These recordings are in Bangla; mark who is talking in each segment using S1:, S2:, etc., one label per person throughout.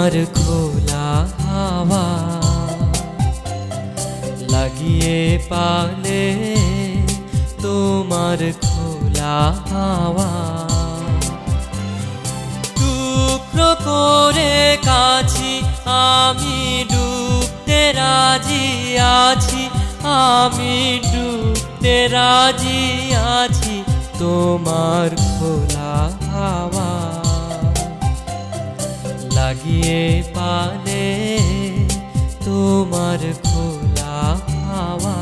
S1: তোমার খোলা হাওয়া লাগিয়ে পালে তোমার খোলা হাওয়া টুকরো করে কাছি আমি ডুবতে রাজি আছি আমি ডুবতে রাজি আছি তোমার খোলা হাওয়া লাগিয়ে পালে তোমার খোলা হাওয়া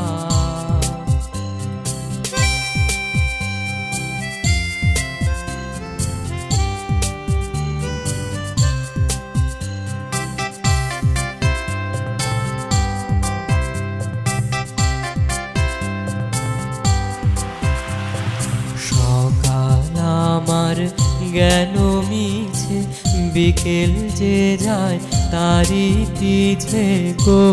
S1: সকাল আমার জ্ঞান মিছে বিকেল যে যায় তারি পিছে গো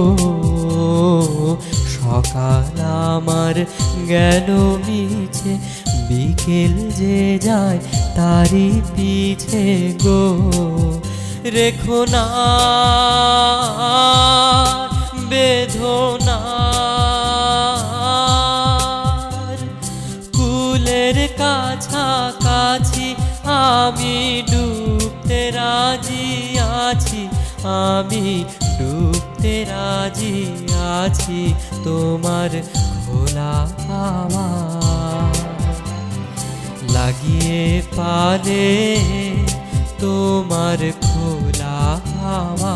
S1: সকাল আমার জ্ঞান মিছে বিকেল যে যায় তারি পিছে গো রেখো না বেদনা কুলের কাছাকাছি আমি ডুবতে রাজি আছি আমি ডুবতে রাজি আছি তোমার খোলা হাওয়া লাগিয়ে পালে তোমার খোলা হাওয়া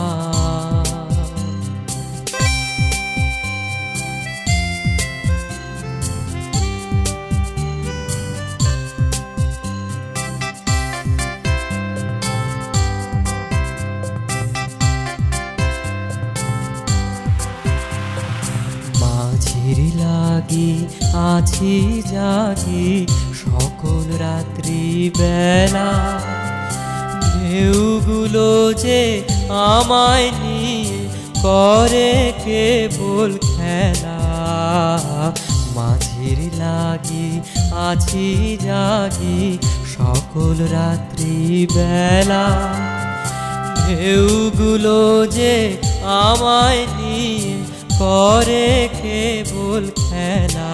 S1: মাঝির লাগি আছি জাগি সকল রাত্রি বেলা ঢেউগুলো যে আমায় নিয়ে করে কেবল খেলা মাঝির লাগি আছি জাগি সকল রাত্রি বেলা ঢেউগুলো যে আমায় নিয়ে করে কেবল খেলা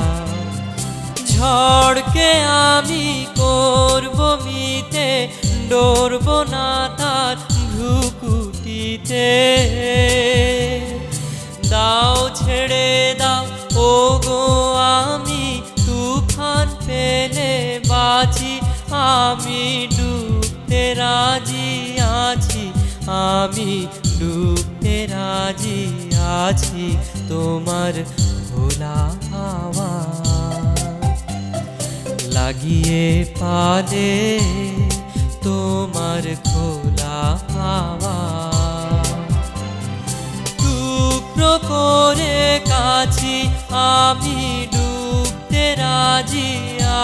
S1: ঝড়কে আমি করব মিতে ডরব না তার ভ্রুকুটিতে দাও ছেড়ে দাও ও গো আমি তুফান পেলে বাঁচি আমি ডুবতে রাজি আছি আমি ডুবতে রাজি আছি তোমার খোলা হাওয়া লাগিয়ে পালে তোমার খোলা হাওয়া টুকরো করে কাছি আমি ডুবতে রাজি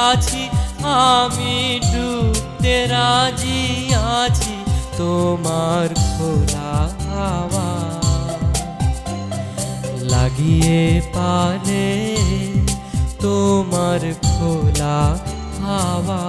S1: আছি আমি ডুবতে রাজি আছি তোমার খোলা হাওয়া লাগিয়ে পালে তোমার খোলা হাওয়া।